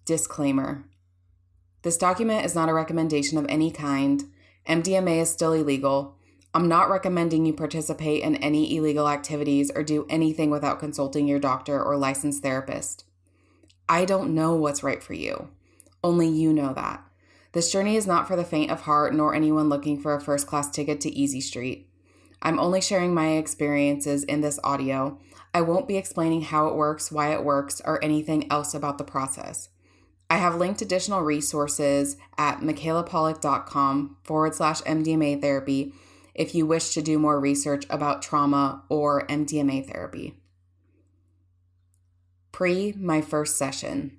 Disclaimer. This document is not a recommendation of any kind. MDMA is still illegal. I'm not recommending you participate in any illegal activities or do anything without consulting your doctor or licensed therapist. I don't know what's right for you. Only you know that. This journey is not for the faint of heart nor anyone looking for a first-class ticket to Easy Street. I'm only sharing my experiences in this audio. I won't be explaining how it works, why it works, or anything else about the process. I have linked additional resources at michaelapollock.com/MDMA therapy if you wish to do more research about trauma or MDMA therapy. My first session.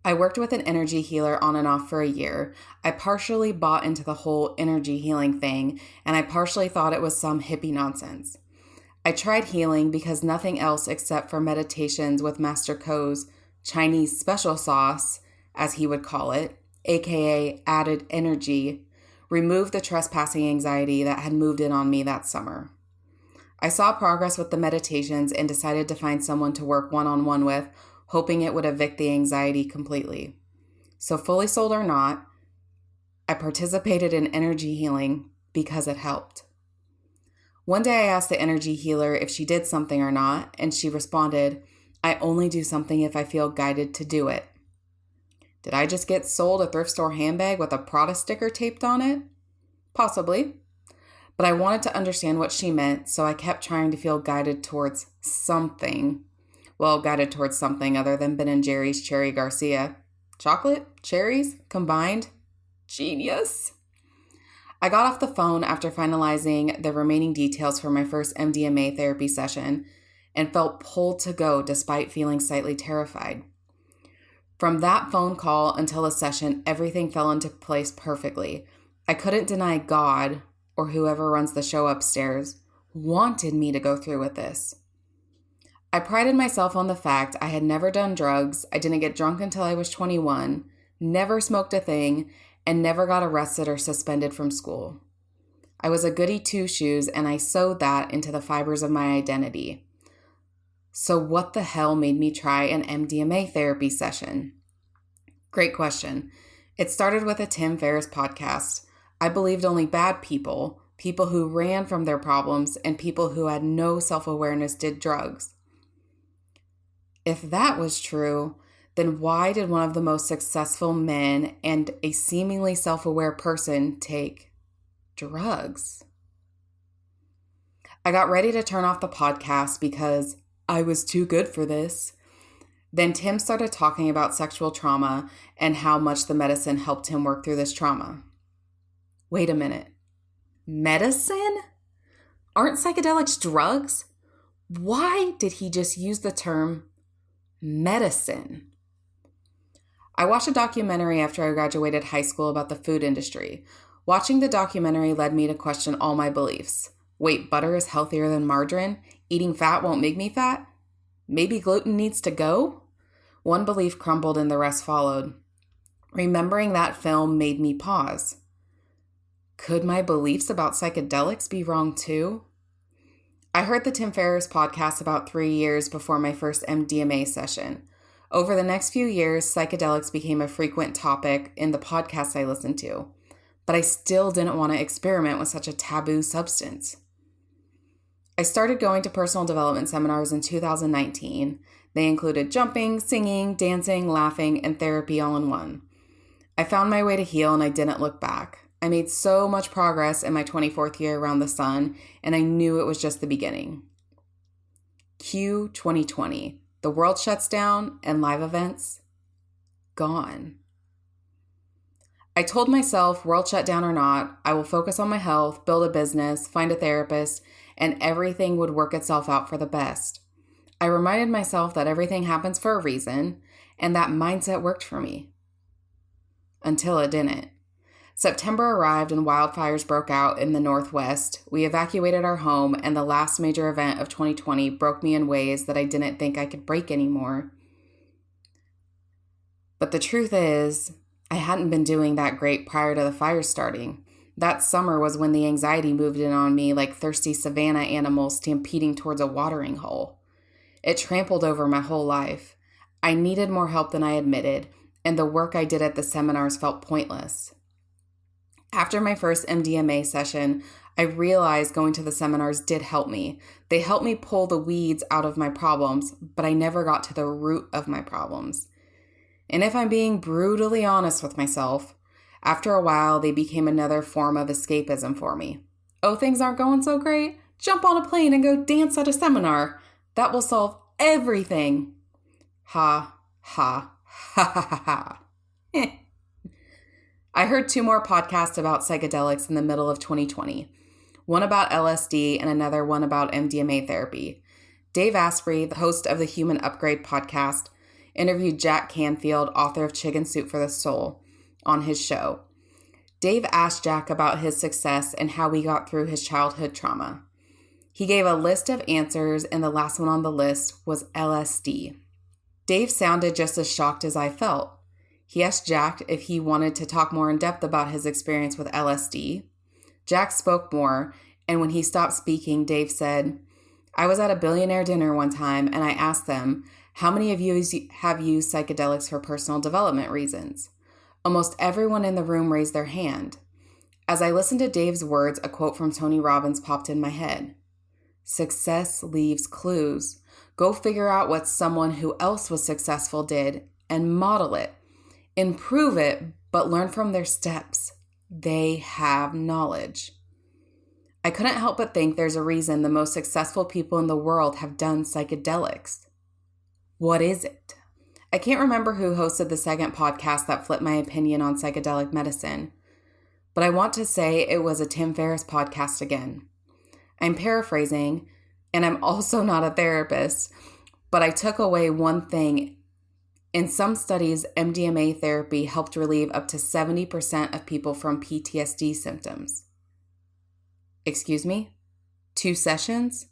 I worked with an energy healer on and off for a year. I partially bought into the whole energy healing thing, and I partially thought it was some hippie nonsense. I tried healing because nothing else except for meditations with Master Ko's Chinese special sauce, as he would call it, aka added energy, removed the trespassing anxiety that had moved in on me that summer. I saw progress with the meditations and decided to find someone to work one-on-one with, hoping it would evict the anxiety completely. So fully sold or not, I participated in energy healing because it helped. One day I asked the energy healer if she did something or not, and she responded, "I only do something if I feel guided to do it." Did I just get sold a thrift store handbag with a Prada sticker taped on it? Possibly. But I wanted to understand what she meant, so I kept trying to feel guided towards something. Well, guided towards something other than Ben & Jerry's Cherry Garcia. Chocolate? Cherries? Combined? Genius. I got off the phone after finalizing the remaining details for my first MDMA therapy session and felt pulled to go despite feeling slightly terrified. From that phone call until the session, everything fell into place perfectly. I couldn't deny God, or whoever runs the show upstairs, wanted me to go through with this. I prided myself on the fact I had never done drugs, I didn't get drunk until I was 21, never smoked a thing, and never got arrested or suspended from school. I was a goody two-shoes, and I sewed that into the fibers of my identity. So what the hell made me try an MDMA therapy session? Great question. It started with a Tim Ferriss podcast. I believed only bad people, people who ran from their problems, and people who had no self-awareness did drugs. If that was true, then why did one of the most successful men and a seemingly self-aware person take drugs? I got ready to turn off the podcast because I was too good for this. Then Tim started talking about sexual trauma and how much the medicine helped him work through this trauma. Wait a minute. Medicine? Aren't psychedelics drugs? Why did he just use the term medicine? I watched a documentary after I graduated high school about the food industry. Watching the documentary led me to question all my beliefs. Wait, butter is healthier than margarine? Eating fat won't make me fat? Maybe gluten needs to go? One belief crumbled and the rest followed. Remembering that film made me pause. Could my beliefs about psychedelics be wrong too? I heard the Tim Ferriss podcast about 3 years before my first MDMA session. Over the next few years, psychedelics became a frequent topic in the podcasts I listened to, but I still didn't want to experiment with such a taboo substance. I started going to personal development seminars in 2019. They included jumping, singing, dancing, laughing, and therapy all in one. I found my way to heal and I didn't look back. I made so much progress in my 24th year around the sun, and I knew it was just the beginning. Q 2020. The world shuts down and live events, gone. I told myself, world shut down or not, I will focus on my health, build a business, find a therapist, and everything would work itself out for the best. I reminded myself that everything happens for a reason, and that mindset worked for me. Until it didn't. September arrived and wildfires broke out in the Northwest. We evacuated our home, and the last major event of 2020 broke me in ways that I didn't think I could break anymore. But the truth is, I hadn't been doing that great prior to the fire starting. That summer was when the anxiety moved in on me like thirsty savanna animals stampeding towards a watering hole. It trampled over my whole life. I needed more help than I admitted, and the work I did at the seminars felt pointless. After my first MDMA session, I realized going to the seminars did help me. They helped me pull the weeds out of my problems, but I never got to the root of my problems. And if I'm being brutally honest with myself, after a while, they became another form of escapism for me. Oh, things aren't going so great? Jump on a plane and go dance at a seminar. That will solve everything. Ha, ha, ha, ha, ha, ha. I heard 2 more podcasts about psychedelics in the middle of 2020. One about LSD and another one about MDMA therapy. Dave Asprey, the host of the Human Upgrade podcast, interviewed Jack Canfield, author of Chicken Soup for the Soul, on his show. Dave asked Jack about his success and how he got through his childhood trauma. He gave a list of answers, and the last one on the list was LSD. Dave sounded just as shocked as I felt. He asked Jack if he wanted to talk more in depth about his experience with LSD. Jack spoke more, and when he stopped speaking, Dave said, "I was at a billionaire dinner one time, and I asked them, how many of you have used psychedelics for personal development reasons? Almost everyone in the room raised their hand. As I listened to Dave's words, a quote from Tony Robbins popped in my head. Success leaves clues. Go figure out what someone who else was successful did and model it. Improve it, but learn from their steps. They have knowledge." I couldn't help but think there's a reason the most successful people in the world have done psychedelics. What is it? I can't remember who hosted the second podcast that flipped my opinion on psychedelic medicine, but I want to say it was a Tim Ferriss podcast again. I'm paraphrasing, and I'm also not a therapist, but I took away one thing. In some studies, MDMA therapy helped relieve up to 70% of people from PTSD symptoms. Excuse me? 2 sessions?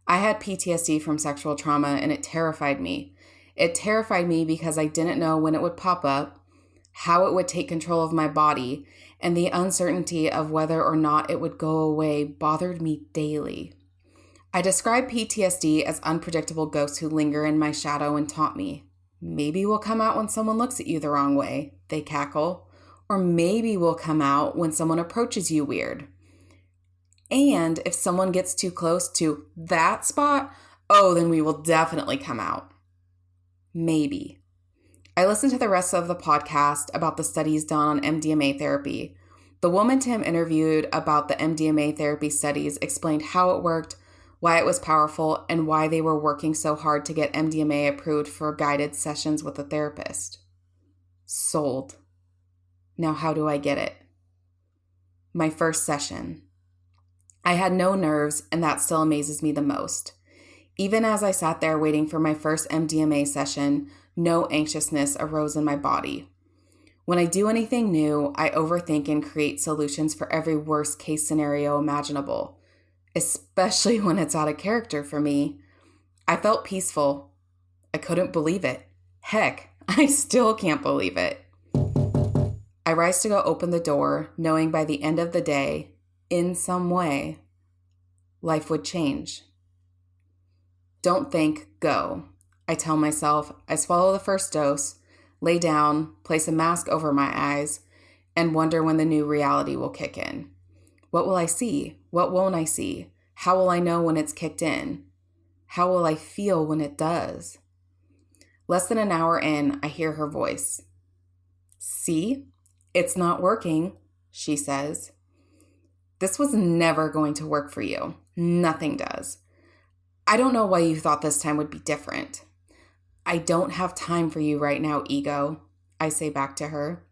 I had PTSD from sexual trauma, and it terrified me. It terrified me because I didn't know when it would pop up, how it would take control of my body, and the uncertainty of whether or not it would go away bothered me daily. I describe PTSD as unpredictable ghosts who linger in my shadow and taunt me. Maybe we'll come out when someone looks at you the wrong way, they cackle. Or maybe we'll come out when someone approaches you weird. And if someone gets too close to that spot, oh, then we will definitely come out. Maybe. I listened to the rest of the podcast about the studies done on MDMA therapy. The woman Tim interviewed about the MDMA therapy studies explained how it worked, why it was powerful, and why they were working so hard to get MDMA approved for guided sessions with a therapist. Sold. Now how do I get it? My first session. I had no nerves, and that still amazes me the most. Even as I sat there waiting for my first MDMA session, no anxiousness arose in my body. When I do anything new, I overthink and create solutions for every worst case scenario imaginable, especially when it's out of character for me. I felt peaceful. I couldn't believe it. Heck, I still can't believe it. I rise to go open the door, knowing by the end of the day, in some way, life would change. Don't think, go. I tell myself. I swallow the first dose, lay down, place a mask over my eyes, and wonder when the new reality will kick in. What will I see? What won't I see? How will I know when it's kicked in? How will I feel when it does? Less than an hour in, I hear her voice. "See? It's not working," she says. "This was never going to work for you. Nothing does. I don't know why you thought this time would be different." "I don't have time for you right now, ego," I say back to her.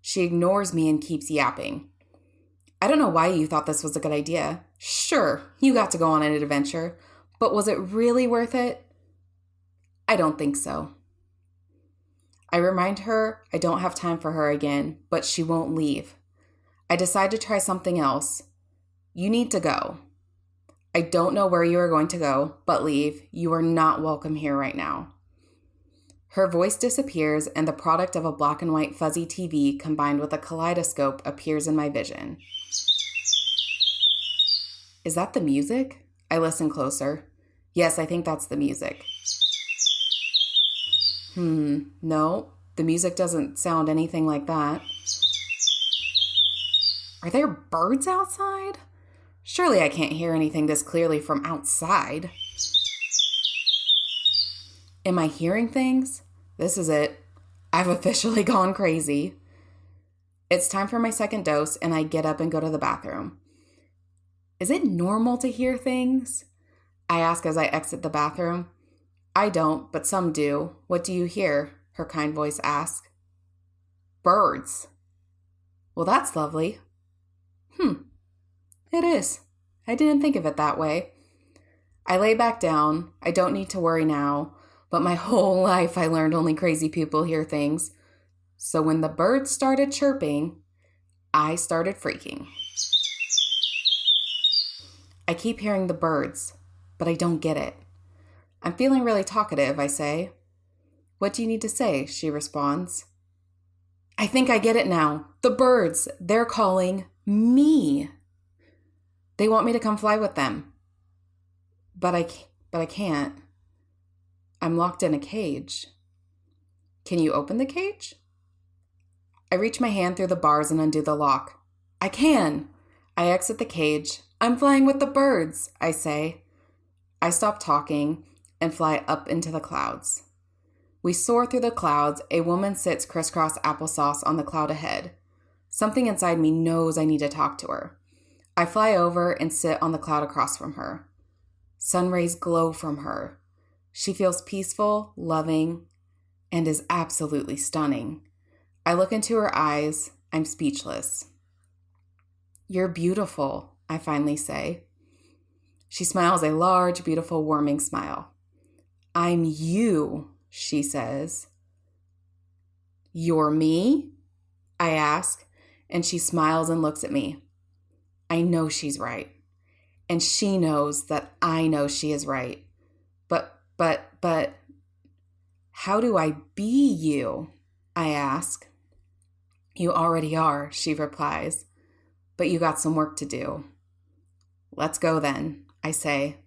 She ignores me and keeps yapping. "I don't know why you thought this was a good idea. Sure, you got to go on an adventure, but was it really worth it?" "I don't think so." I remind her I don't have time for her again, but she won't leave. I decide to try something else. "You need to go. I don't know where you are going to go, but leave. You are not welcome here right now." Her voice disappears, and the product of a black and white fuzzy TV combined with a kaleidoscope appears in my vision. Is that the music? I listen closer. Yes, I think that's the music. No, the music doesn't sound anything like that. Are there birds outside? Surely I can't hear anything this clearly from outside. Am I hearing things? This is it. I've officially gone crazy. It's time for my second dose, and I get up and go to the bathroom. Is it normal to hear things? I ask as I exit the bathroom. I don't, but some do. What do you hear? Her kind voice asks. Birds. Well, that's lovely. It is. I didn't think of it that way. I lay back down. I don't need to worry now, but my whole life I learned only crazy people hear things. So when the birds started chirping, I started freaking. I keep hearing the birds, but I don't get it. I'm feeling really talkative, I say. What do you need to say? She responds. I think I get it now. The birds, they're calling me. They want me to come fly with them. But I can't. I'm locked in a cage. Can you open the cage? I reach my hand through the bars and undo the lock. I can. I exit the cage. I'm flying with the birds, I say. I stop talking and fly up into the clouds. We soar through the clouds. A woman sits crisscross applesauce on the cloud ahead. Something inside me knows I need to talk to her. I fly over and sit on the cloud across from her. Sun rays glow from her. She feels peaceful, loving, and is absolutely stunning. I look into her eyes. I'm speechless. You're beautiful, I finally say. She smiles a large, beautiful, warming smile. I'm you, she says. You're me? I ask, and she smiles and looks at me. I know she's right, and she knows that I know she is right. But, how do I be you? I ask. You already are, she replies, but you got some work to do. Let's go then, I say.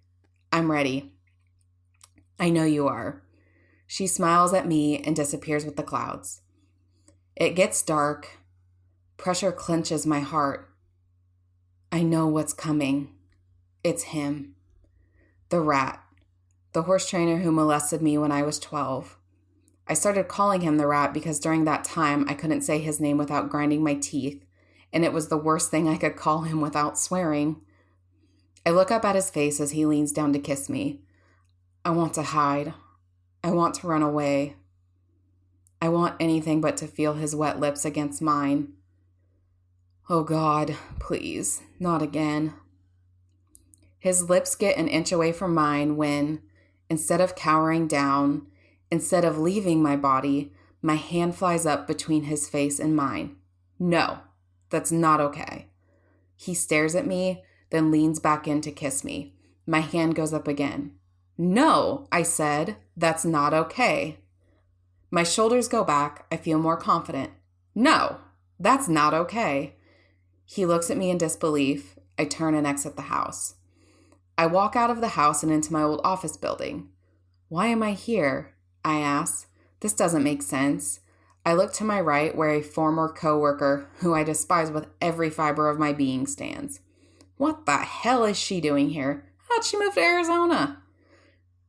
I'm ready. I know you are. She smiles at me and disappears with the clouds. It gets dark. Pressure clenches my heart. I know what's coming. It's him. The rat. The horse trainer who molested me when I was 12. I started calling him the rat because during that time I couldn't say his name without grinding my teeth, and it was the worst thing I could call him without swearing. I look up at his face as he leans down to kiss me. I want to hide. I want to run away. I want anything but to feel his wet lips against mine. Oh God, please, not again. His lips get an inch away from mine when, instead of cowering down, instead of leaving my body, my hand flies up between his face and mine. No, that's not okay. He stares at me, then leans back in to kiss me. My hand goes up again. No, I said, that's not okay. My shoulders go back. I feel more confident. No, that's not okay. He looks at me in disbelief. I turn and exit the house. I walk out of the house and into my old office building. Why am I here? I ask. This doesn't make sense. I look to my right where a former coworker, who I despise with every fiber of my being, stands. What the hell is she doing here? How'd she move to Arizona?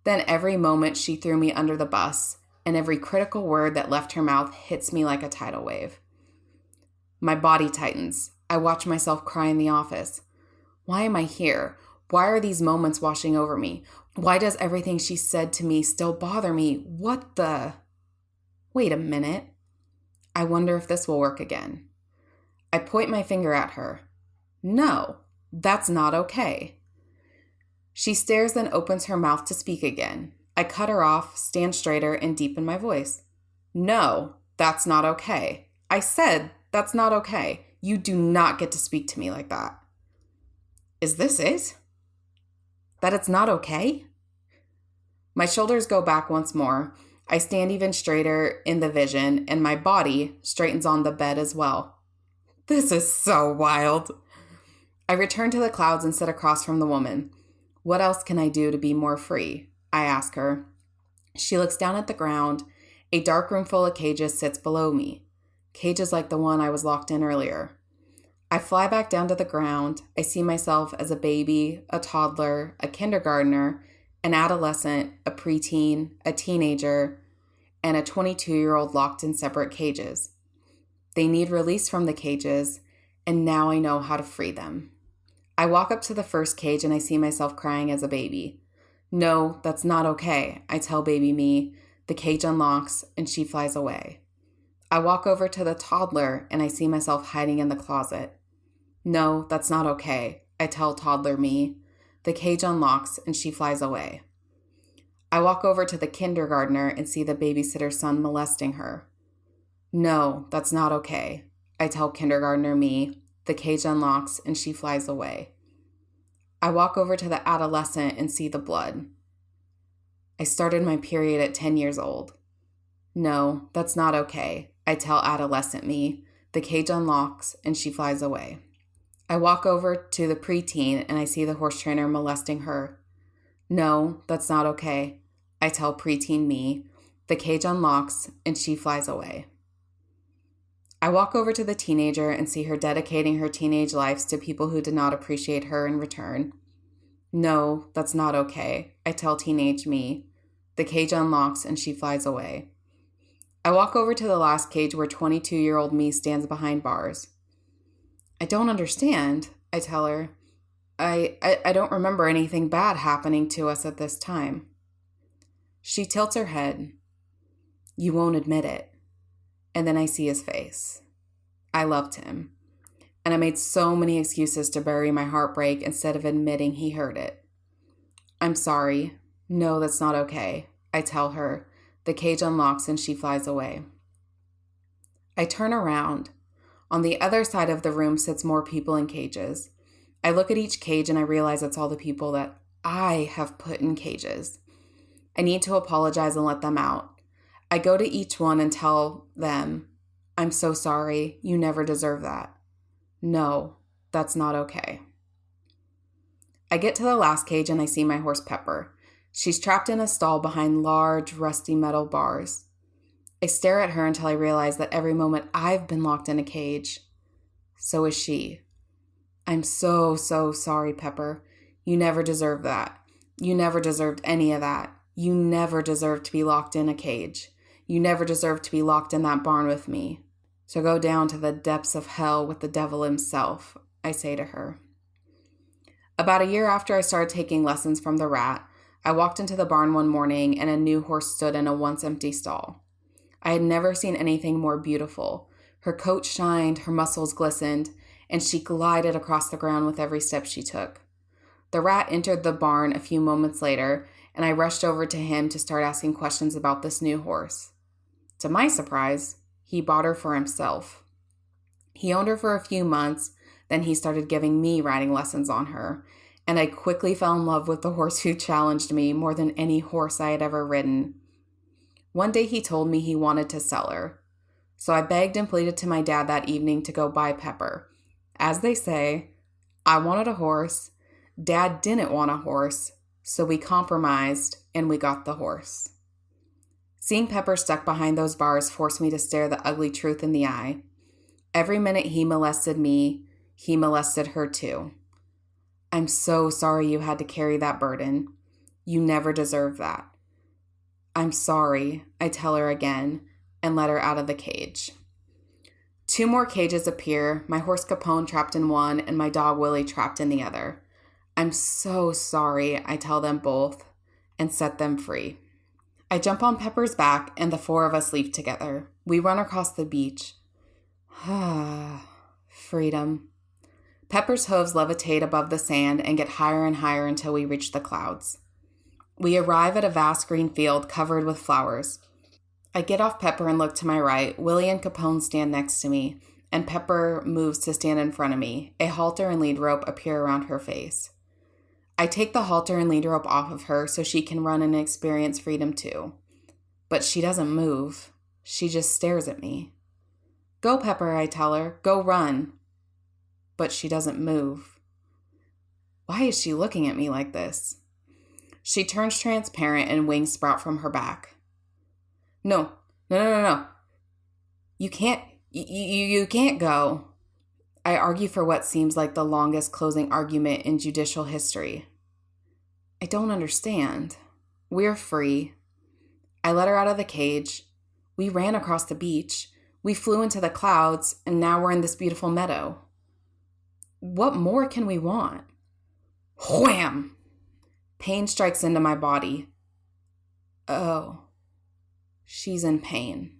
Then every moment she threw me under the bus, and every critical word that left her mouth hits me like a tidal wave. My body tightens. I watch myself cry in the office. Why am I here? Why are these moments washing over me? Why does everything she said to me still bother me? What the... Wait a minute. I wonder if this will work again. I point my finger at her. No, that's not okay. She stares, then opens her mouth to speak again. I cut her off, stand straighter, and deepen my voice. No, that's not okay. I said that's not okay. You do not get to speak to me like that. Is this it? That it's not okay? My shoulders go back once more. I stand even straighter in the vision, and my body straightens on the bed as well. This is so wild. I return to the clouds and sit across from the woman. What else can I do to be more free? I ask her. She looks down at the ground A dark room full of cages sits below me. Cages like the one I was locked in earlier. I fly back down to the ground. I see myself as a baby, a toddler, a kindergartner, an adolescent, a preteen, a teenager, and a 22-year-old locked in separate cages. They need release from the cages, and now I know how to free them. I walk up to the first cage and I see myself crying as a baby. No, that's not okay, I tell baby me. The cage unlocks and she flies away. I walk over to the toddler and I see myself hiding in the closet. No, that's not okay, I tell toddler me. The cage unlocks and she flies away. I walk over to the kindergartner and see the babysitter's son molesting her. No, that's not okay, I tell kindergartner me. The cage unlocks and she flies away. I walk over to the adolescent and see the blood. I started my period at 10 years old. No, that's not okay, I tell adolescent me. The cage unlocks and she flies away. I walk over to the preteen and I see the horse trainer molesting her. No, that's not okay, I tell preteen me. The cage unlocks and she flies away. I walk over to the teenager and see her dedicating her teenage life to people who did not appreciate her in return. No, that's not okay, I tell teenage me. The cage unlocks and she flies away. I walk over to the last cage where 22-year-old me stands behind bars. I don't understand, I tell her. I don't remember anything bad happening to us at this time. She tilts her head. You won't admit it. And then I see his face. I loved him. And I made so many excuses to bury my heartbreak instead of admitting he hurt it. I'm sorry. No, that's not okay, I tell her. The cage unlocks and she flies away. I turn around. On the other side of the room sits more people in cages. I look at each cage and I realize it's all the people that I have put in cages. I need to apologize and let them out. I go to each one and tell them, I'm so sorry, you never deserve that. No, that's not okay. I get to the last cage and I see my horse Pepper. She's trapped in a stall behind large, rusty metal bars. I stare at her until I realize that every moment I've been locked in a cage, so is she. I'm so sorry, Pepper. You never deserved that. You never deserved any of that. You never deserved to be locked in a cage. You never deserved to be locked in that barn with me. So go down to the depths of hell with the devil himself, I say to her. About a year after I started taking lessons from the rat, I walked into the barn one morning and a new horse stood in a once empty stall. I had never seen anything more beautiful. Her coat shined, her muscles glistened, and she glided across the ground with every step she took. The rat entered the barn a few moments later, and I rushed over to him to start asking questions about this new horse. To my surprise, he bought her for himself. He owned her for a few months, then he started giving me riding lessons on her, and I quickly fell in love with the horse who challenged me more than any horse I had ever ridden. One day he told me he wanted to sell her, so I begged and pleaded to my dad that evening to go buy Pepper. As they say, I wanted a horse, Dad didn't want a horse, so we compromised and we got the horse. Seeing Pepper stuck behind those bars forced me to stare the ugly truth in the eye. Every minute he molested me, he molested her too. I'm so sorry you had to carry that burden. You never deserved that. I'm sorry, I tell her again, and let her out of the cage. 2 more cages appear, my horse Capone trapped in one and my dog Willie trapped in the other. I'm so sorry, I tell them both, and set them free. I jump on Pepper's back and the 4 of us leave together. We run across the beach. Freedom. Pepper's hooves levitate above the sand and get higher and higher until we reach the clouds. We arrive at a vast green field covered with flowers. I get off Pepper and look to my right. Willie and Capone stand next to me, and Pepper moves to stand in front of me. A halter and lead rope appear around her face. I take the halter and lead rope off of her so she can run and experience freedom too. But she doesn't move. She just stares at me. Go, Pepper, I tell her. Go run. But she doesn't move. Why is she looking at me like this? She turns transparent and wings sprout from her back. No, No. You can't, you can't go. I argue for what seems like the longest closing argument in judicial history. I don't understand. We're free. I let her out of the cage. We ran across the beach. We flew into the clouds, and now we're in this beautiful meadow. What more can we want? Wham! Pain strikes into my body. Oh, she's in pain.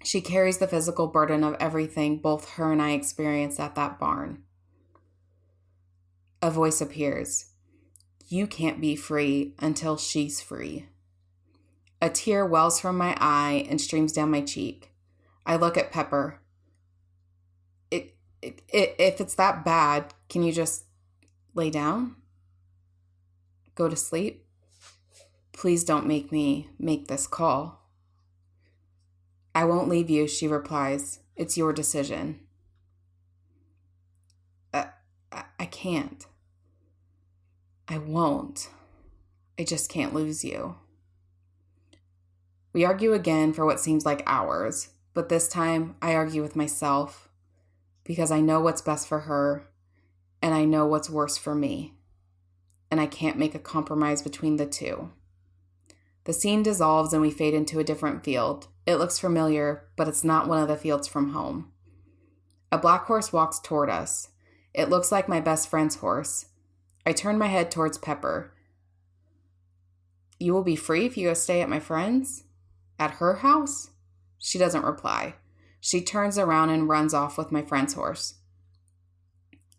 She carries the physical burden of everything both her and I experienced at that barn. A voice appears. You can't be free until she's free. A tear wells from my eye and streams down my cheek. I look at Pepper. If it's that bad, can you just lay down? Go to sleep? Please don't make me make this call. I won't leave you, she replies. It's your decision. I can't. I won't. I just can't lose you. We argue again for what seems like hours, but this time I argue with myself because I know what's best for her and I know what's worse for me, and I can't make a compromise between the two. The scene dissolves and we fade into a different field. It looks familiar, but it's not one of the fields from home. A black horse walks toward us. It looks like my best friend's horse. I turn my head towards Pepper. You will be free if you go stay at my friend's? At her house? She doesn't reply. She turns around and runs off with my friend's horse.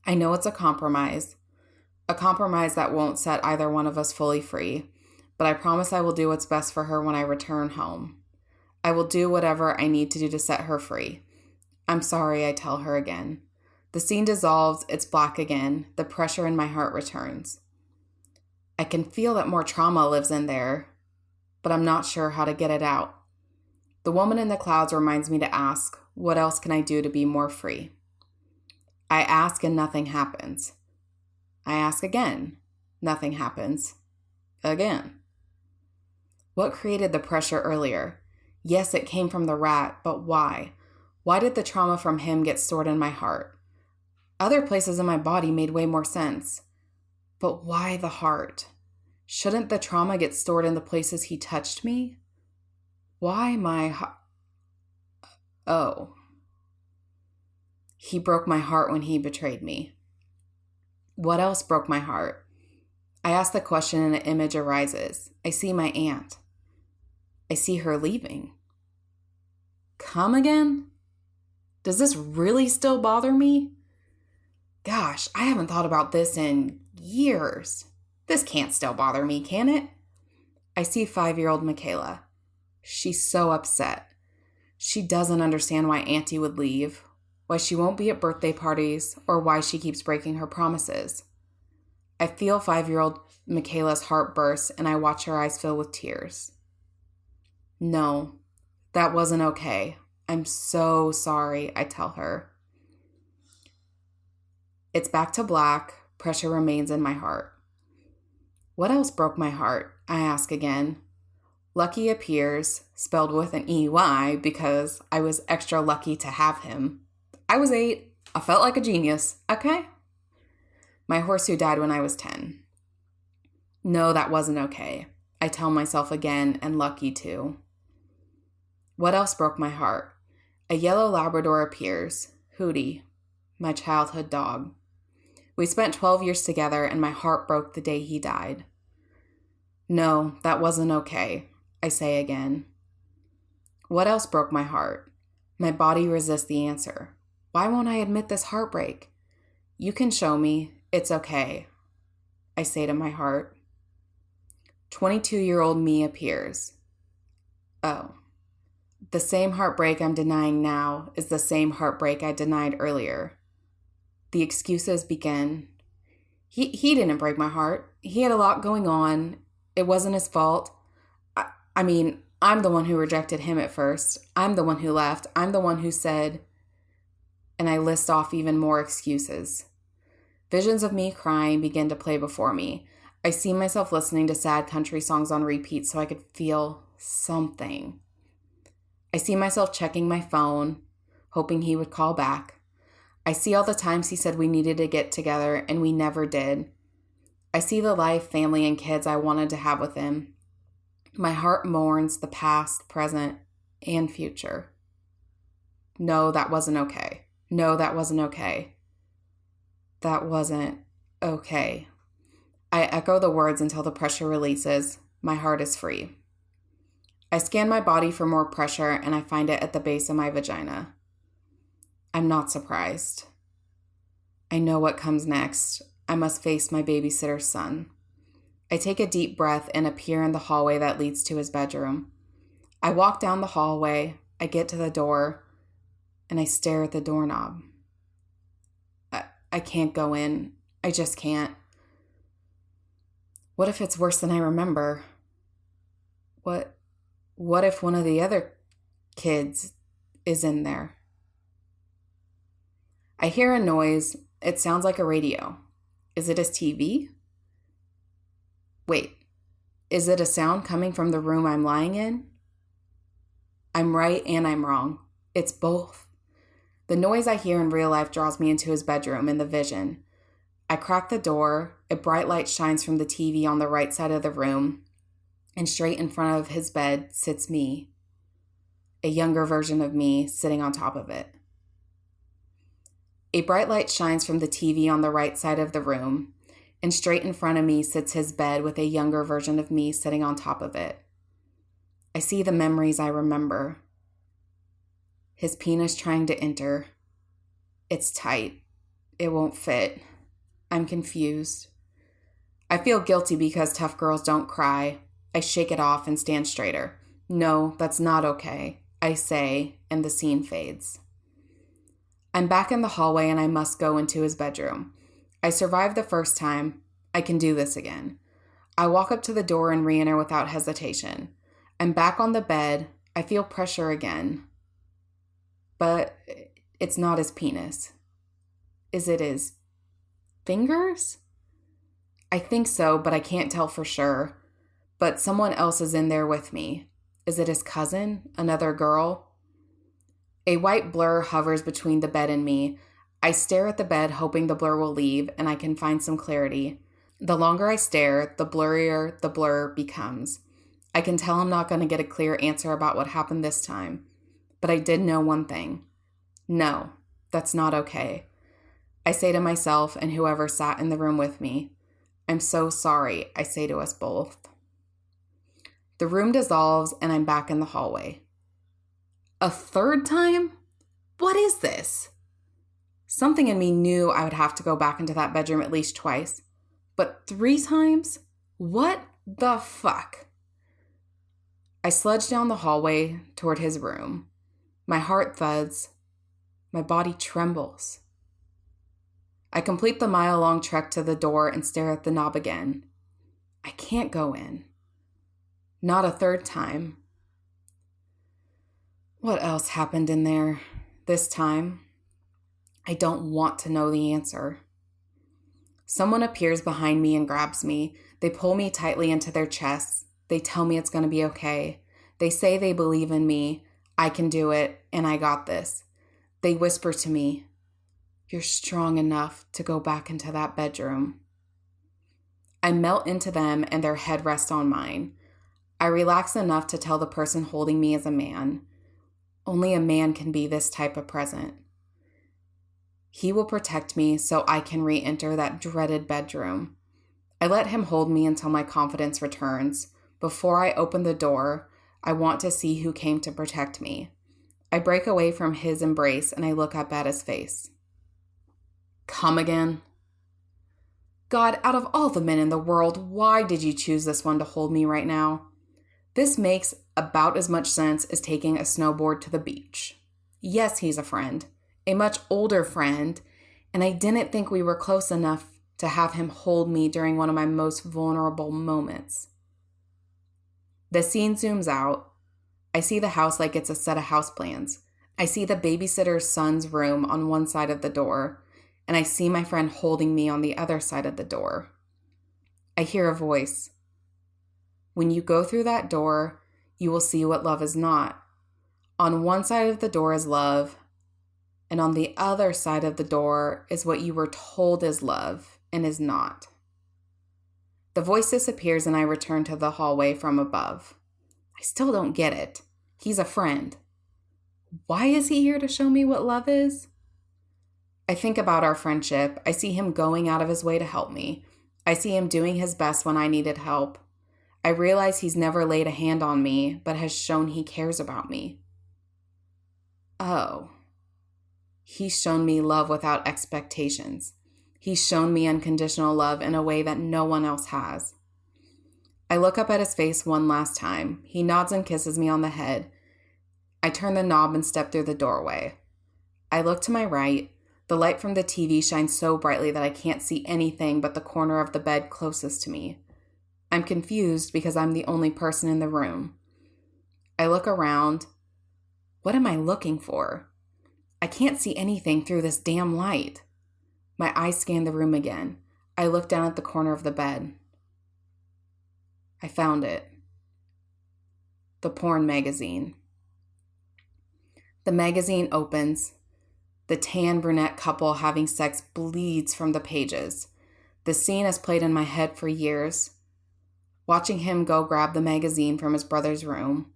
I know it's a compromise that won't set either one of us fully free, but I promise I will do what's best for her when I return home. I will do whatever I need to do to set her free. I'm sorry, I tell her again. The scene dissolves, it's black again. The pressure in my heart returns. I can feel that more trauma lives in there, but I'm not sure how to get it out. The woman in the clouds reminds me to ask, what else can I do to be more free? I ask and nothing happens. I ask again. Nothing happens. Again. What created the pressure earlier? Yes, it came from the rat, but why? Why did the trauma from him get stored in my heart? Other places in my body made way more sense. But why the heart? Shouldn't the trauma get stored in the places he touched me? Why my heart? Oh. He broke my heart when he betrayed me. What else broke my heart? I ask the question and an image arises. I see my aunt. I see her leaving. Come again? Does this really still bother me? Gosh, I haven't thought about this in years. This can't still bother me, can it? I see 5-year-old Michaela. She's so upset. She doesn't understand why Auntie would leave, why she won't be at birthday parties, or why she keeps breaking her promises. I feel 5-year-old Michaela's heart burst, and I watch her eyes fill with tears. No, that wasn't okay. I'm so sorry, I tell her. It's back to black. Pressure remains in my heart. What else broke my heart? I ask again. Lucky appears, spelled with an EY because I was extra lucky to have him. I was 8. I felt like a genius, okay? My horse who died when I was 10. No, that wasn't okay. I tell myself again, and Lucky too. What else broke my heart? A yellow Labrador appears, Hootie, my childhood dog. We spent 12 years together, and my heart broke the day he died. No, that wasn't okay, I say again. What else broke my heart? My body resists the answer. Why won't I admit this heartbreak? You can show me. It's okay, I say to my heart. 22-year-old me appears. Oh. The same heartbreak I'm denying now is the same heartbreak I denied earlier. The excuses begin. He didn't break my heart. He had a lot going on. It wasn't his fault. I mean, I'm the one who rejected him at first. I'm the one who left. I'm the one who said, and I list off even more excuses. Visions of me crying begin to play before me. I see myself listening to sad country songs on repeat so I could feel something. I see myself checking my phone, hoping he would call back. I see all the times he said we needed to get together and we never did. I see the life, family, and kids I wanted to have with him. My heart mourns the past, present, and future. No, that wasn't okay. No, that wasn't okay. That wasn't okay. I echo the words until the pressure releases. My heart is free. I scan my body for more pressure and I find it at the base of my vagina. I'm not surprised. I know what comes next. I must face my babysitter's son. I take a deep breath and appear in the hallway that leads to his bedroom. I walk down the hallway, I get to the door, and I stare at the doorknob. I can't go in. I just can't. What if it's worse than I remember? What if one of the other kids is in there? I hear a noise. It sounds like a radio. Is it his TV? Wait, is it a sound coming from the room I'm lying in? I'm right and I'm wrong. It's both. The noise I hear in real life draws me into his bedroom in the vision. I crack the door, a bright light shines from the TV on the right side of the room, and straight in front of his bed sits me, a younger version of me sitting on top of it. A bright light shines from the TV on the right side of the room, and straight in front of me sits his bed with a younger version of me sitting on top of it. I see the memories I remember. His penis trying to enter. It's tight. It won't fit. I'm confused. I feel guilty because tough girls don't cry. I shake it off and stand straighter. No, that's not okay, I say, and the scene fades. I'm back in the hallway and I must go into his bedroom. I survived the first time. I can do this again. I walk up to the door and re-enter without hesitation. I'm back on the bed. I feel pressure again. But it's not his penis. Is it his fingers? I think so, but I can't tell for sure. But someone else is in there with me. Is it his cousin? Another girl? A white blur hovers between the bed and me. I stare at the bed, hoping the blur will leave and I can find some clarity. The longer I stare, the blurrier the blur becomes. I can tell I'm not going to get a clear answer about what happened this time. But I did know one thing. No, that's not okay. I say to myself and whoever sat in the room with me, I'm so sorry, I say to us both. The room dissolves and I'm back in the hallway. A third time? What is this? Something in me knew I would have to go back into that bedroom at least twice. But 3 times? What the fuck? I sludge down the hallway toward his room. My heart thuds. My body trembles. I complete the mile-long trek to the door and stare at the knob again. I can't go in. Not a third time. What else happened in there this time? I don't want to know the answer. Someone appears behind me and grabs me. They pull me tightly into their chests. They tell me it's going to be okay. They say they believe in me. I can do it, and I got this. They whisper to me, "You're strong enough to go back into that bedroom." I melt into them, and their head rests on mine. I relax enough to tell the person holding me is a man. Only a man can be this type of present. He will protect me so I can re-enter that dreaded bedroom. I let him hold me until my confidence returns. Before I open the door, I want to see who came to protect me. I break away from his embrace and I look up at his face. Come again? God, out of all the men in the world, why did you choose this one to hold me right now? This makes about as much sense as taking a snowboard to the beach. Yes, he's a friend, a much older friend, and I didn't think we were close enough to have him hold me during one of my most vulnerable moments. The scene zooms out. I see the house like it's a set of house plans. I see the babysitter's son's room on one side of the door, and I see my friend holding me on the other side of the door. I hear a voice. When you go through that door, you will see what love is not. On one side of the door is love, and on the other side of the door is what you were told is love and is not. The voice disappears and I return to the hallway from above. I still don't get it. He's a friend. Why is he here to show me what love is? I think about our friendship. I see him going out of his way to help me. I see him doing his best when I needed help. I realize he's never laid a hand on me, but has shown he cares about me. Oh. He's shown me love without expectations. He's shown me unconditional love in a way that no one else has. I look up at his face one last time. He nods and kisses me on the head. I turn the knob and step through the doorway. I look to my right. The light from the TV shines so brightly that I can't see anything but the corner of the bed closest to me. I'm confused because I'm the only person in the room. I look around. What am I looking for? I can't see anything through this damn light. My eyes scan the room again. I look down at the corner of the bed. I found it. The porn magazine. The magazine opens. The tan brunette couple having sex bleeds from the pages. The scene has played in my head for years. Watching him go grab the magazine from his brother's room,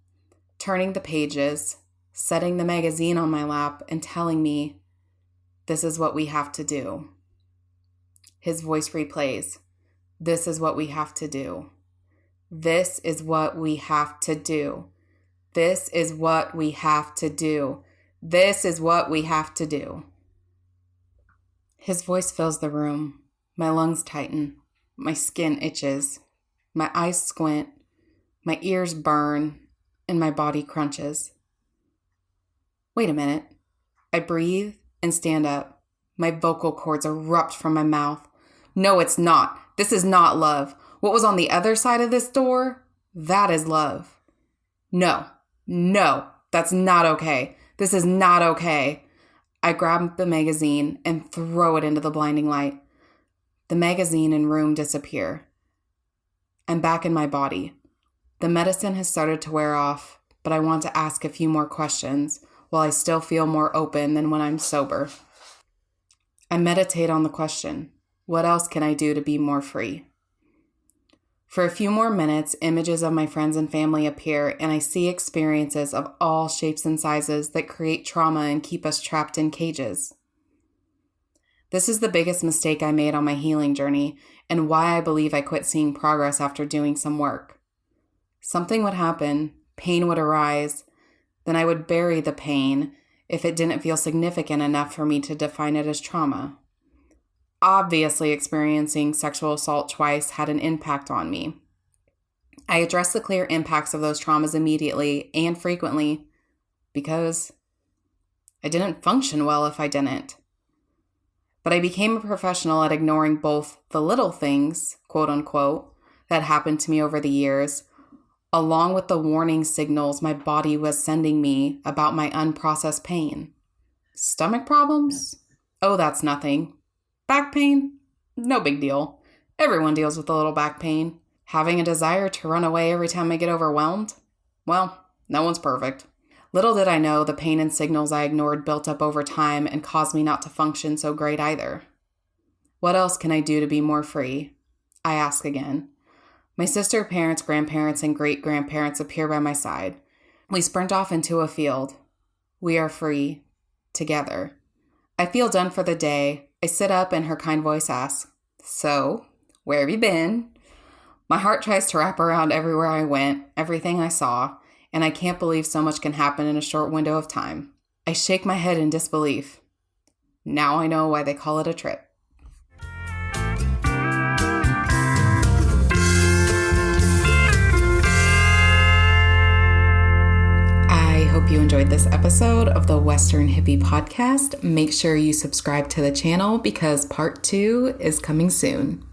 turning the pages, setting the magazine on my lap, and telling me, "This is what we have to do." His voice replays, "This is what we have to do. This is what we have to do. This is what we have to do. This is what we have to do." His voice fills the room. My lungs tighten. My skin itches. My eyes squint. My ears burn. And my body crunches. Wait a minute. I breathe and stand up. My vocal cords erupt from my mouth. No, it's not. This is not love. What was on the other side of this door? That is love. No, that's not okay. This is not okay. I grab the magazine and throw it into the blinding light. The magazine and room disappear. I'm back in my body. The medicine has started to wear off, but I want to ask a few more questions while I still feel more open than when I'm sober. I meditate on the question, what else can I do to be more free? For a few more minutes, images of my friends and family appear, and I see experiences of all shapes and sizes that create trauma and keep us trapped in cages. This is the biggest mistake I made on my healing journey, and why I believe I quit seeing progress after doing some work. Something would happen, pain would arise, then I would bury the pain if it didn't feel significant enough for me to define it as trauma. Obviously, experiencing sexual assault twice had an impact on me. I addressed the clear impacts of those traumas immediately and frequently because I didn't function well if I didn't. But I became a professional at ignoring both the little things, quote unquote, that happened to me over the years, along with the warning signals my body was sending me about my unprocessed pain. Stomach problems? Oh, that's nothing. Back pain? No big deal. Everyone deals with a little back pain. Having a desire to run away every time I get overwhelmed? Well, no one's perfect. Little did I know the pain and signals I ignored built up over time and caused me not to function so great either. What else can I do to be more free? I ask again. My sister, parents, grandparents, and great-grandparents appear by my side. We sprint off into a field. We are free. Together. I feel done for the day. I sit up and her kind voice asks, "So, where have you been?" My heart tries to wrap around everywhere I went, everything I saw, and I can't believe so much can happen in a short window of time. I shake my head in disbelief. Now I know why they call it a trip. I hope you enjoyed this episode of the Western Hippie Podcast. Make sure you subscribe to the channel because part 2 is coming soon.